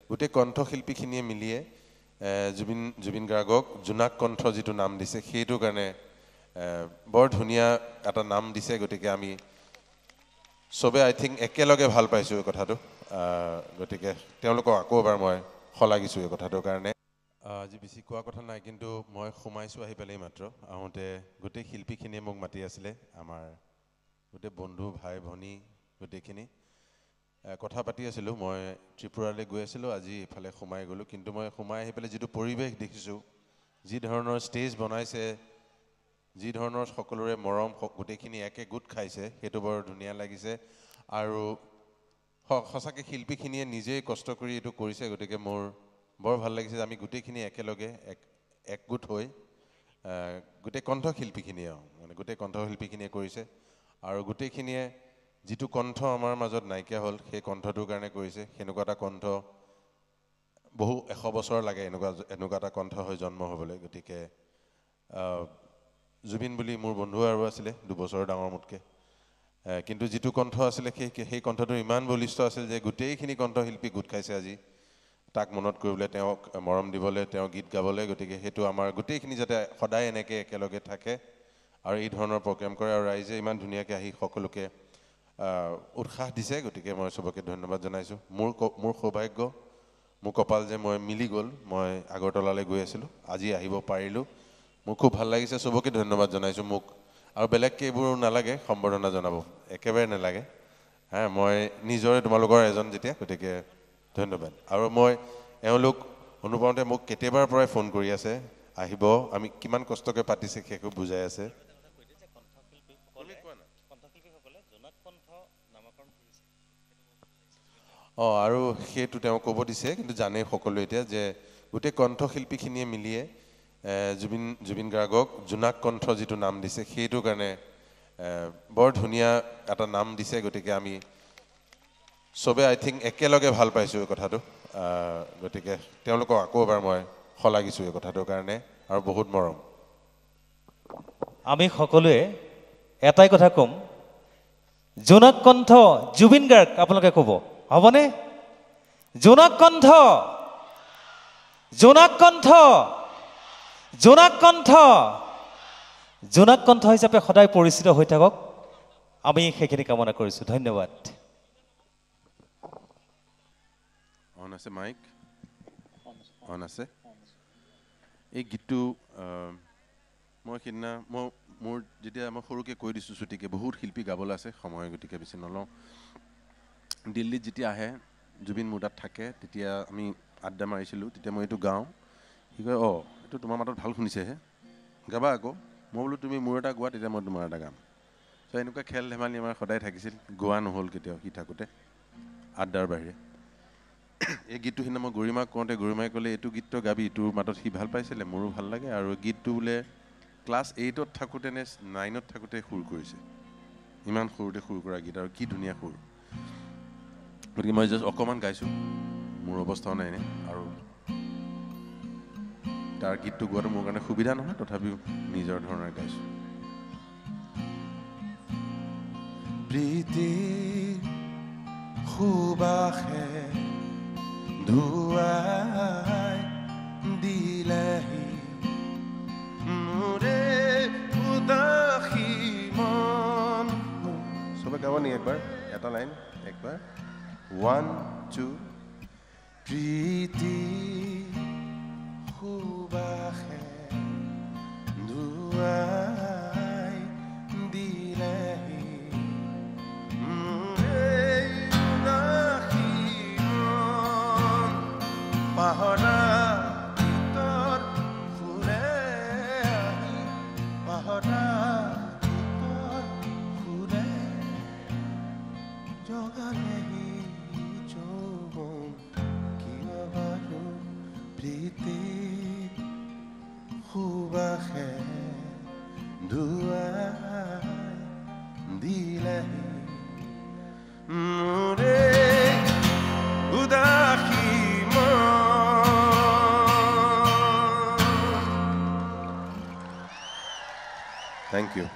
গোটেই কণ্ঠশিল্পীখিনিয়ে মিলিয়ে জুবিন গাৰ্গক জোনাক কণ্ঠ যিটো নাম দিছে সেইটো কাৰণে বৰ ধুনীয়া এটা নাম দিছে গতিকে আমি সবে আই থিংক একেলগে ভাল পাইছোঁ এই কথাটো গতিকে তেওঁলোকক আকৌ এবাৰ মই শলাগিছোঁ এই কথাটোৰ কাৰণে আজি বেছি কোৱা কথা নাই কিন্তু মই সোমাইছোঁ আহি পেলাই মাত্ৰ আহোঁতে গোটেই শিল্পীখিনিয়ে মোক মাতি আছিলে আমাৰ গোটেই বন্ধু ভাই ভনী গোটেইখিনি কথা পাতি আছিলোঁ মই ত্ৰিপুৰালৈ গৈ আছিলোঁ আজি ইফালে সোমাই গ'লোঁ কিন্তু মই সোমাই আহি পেলাই যিটো পৰিৱেশ দেখিছোঁ যি ধৰণৰ ষ্টেজ বনাইছে যি ধৰণৰ সকলোৰে মৰম গোটেইখিনি একে গোট খাইছে সেইটো বৰ ধুনীয়া লাগিছে আৰু সঁচাকৈ শিল্পীখিনিয়ে নিজেই কষ্ট কৰি এইটো কৰিছে গতিকে মোৰ বৰ ভাল লাগিছে যে আমি গোটেইখিনি একেলগে একগোট হৈ গোটেই কণ্ঠশিল্পীখিনিয়ে মানে গোটেই কণ্ঠশিল্পীখিনিয়ে কৰিছে আৰু গোটেইখিনিয়ে যিটো কণ্ঠ আমাৰ মাজত নাইকিয়া হ'ল সেই কণ্ঠটোৰ কাৰণে কৰিছে সেনেকুৱা এটা কণ্ঠ বহু 100 বছৰ লাগে এনেকুৱা এটা কণ্ঠ হৈ জন্ম হ'বলৈ গতিকে জুবিন বুলি মোৰ বন্ধু আৰু আছিলে 2 বছৰ ডাঙৰ মোতকৈ কিন্তু যিটো কণ্ঠ আছিলে সেই কণ্ঠটো ইমান বলিষ্ঠ আছিল যে গোটেইখিনি কণ্ঠশিল্পী গোট খাইছে আজি তাক মনত কৰিবলৈ তেওঁক মৰম দিবলৈ তেওঁ গীত গাবলৈ গতিকে সেইটো আমাৰ গোটেইখিনি যাতে সদায় এনেকৈ একেলগে থাকে আৰু এই ধৰণৰ প্ৰগ্ৰেম কৰে আৰু ৰাইজে ইমান ধুনীয়াকৈ আহি সকলোকে উৎসাহ দিছে গতিকে মই সবকে ধন্যবাদ জনাইছোঁ মোৰ সৌভাগ্য মোৰ কপাল যে মই মিলি গ'ল মই আগৰতলালৈ গৈ আছিলোঁ আজি আহিব পাৰিলোঁ মোৰ খুব ভাল লাগিছে সবকে ধন্যবাদ জনাইছোঁ মোক আৰু বেলেগকৈ এইবোৰ নালাগে সম্বৰ্ধনা জনাব একেবাৰে নালাগে মই নিজৰে তোমালোকৰ এজন যেতিয়া গতিকে ধন্যবাদ আৰু মই এওঁলোক অনুপমতে মোক কেতিয়াবাৰ পৰাই ফোন কৰি আছে আহিব আমি কিমান কষ্টকৈ পাতিছে সেইকো বুজাই আছে আৰু সেইটো তেওঁ ক'ব দিছে কিন্তু জানে সকলোৱে এতিয়া যে গোটেই কণ্ঠশিল্পীখিনিয়ে মিলিয়ে জুবিন গাৰ্গক জোনাক কণ্ঠ যিটো নাম দিছে সেইটো কাৰণে বৰ ধুনীয়া এটা নাম দিছে গতিকে আমি সবে আই থিংক একেলগে ভাল পাইছোঁ এই কথাটো গতিকে তেওঁলোকক আকৌ এবাৰ মই শলাগিছোঁ এই কথাটোৰ কাৰণে আৰু বহুত মৰম আমি সকলোৱে এটাই কথা ক'ম জোনাক কণ্ঠ জুবিন গাৰ্গ আপোনালোকে ক'ব হ'বনে জোনাক কণ্ঠ জোনাক কণ্ঠ জোনাক কণ্ঠ জোনাক কণ্ঠ হিচাপে সদায় পৰিচিত হৈ থাকক আমি সেইখিনি কামনা কৰিছোঁ ধন্যবাদ অন আছে মাইক অন আছে এই গীতটো মই সিদিনা মোৰ যেতিয়া মই সৰুকৈ কৈ দিছোঁ ছুটিকৈ বহুত শিল্পী গাবলৈ আছে সময় গতিকে বেছি নলওঁ দিল্লীত যেতিয়া আহে জুবিন মোৰ তাত থাকে তেতিয়া আমি আড্ডা মাৰিছিলোঁ তেতিয়া মই এইটো গাওঁ সি কয় এইটো তোমাৰ মাতত ভাল শুনিছেহে গাবা আকৌ মই বোলো তুমি মোৰ এটা গোৱা তেতিয়া মই তোমাৰ এটা গাম চ' এনেকুৱা খেল ধেমালি আমাৰ সদায় থাকিছিল গোৱা নহ'ল কেতিয়াও সি থাকোঁতে আড্ডাৰ বাহিৰে এই গীতটো সিদিনা মই গৰিমাক কওঁতে গৰিমাই ক'লে এইটো গীতটো গাবি তোৰ মাতত সি ভাল পাইছিলে মোৰো ভাল লাগে আৰু গীতটো বোলে ক্লাছ 8ত থাকোঁতে নে 9ত থাকোঁতে সুৰ কৰিছে ইমান সৰুতে সুৰ কৰা গীত আৰু কি ধুনীয়া সুৰ গতিকে মই জাষ্ট অকণমান গাইছোঁ মোৰ অৱস্থাও নাই এনে আৰু তাৰ গীতটো গোৱাটো মোৰ কাৰণে সুবিধা নহয় তথাপিও নিজৰ ধৰণে গাইছোঁ প্ৰীতি সুবাসে ধুৱাই দিলেহি মোৰে উদাসী মন চবে গাব নি একবাৰ এটা লাইন একবাৰ 1 2 প্ৰীতি সুবাসে ধুৱাই দিলেহি পাহৰা গীতৰ সুৰে আহি পাহৰা গীতৰ সুৰে জগালেহি যৌৱন কিয় বাৰু প্ৰীতি সুবাসে ধুৱাই দিলেহি মোৰে উদাসী Thank you.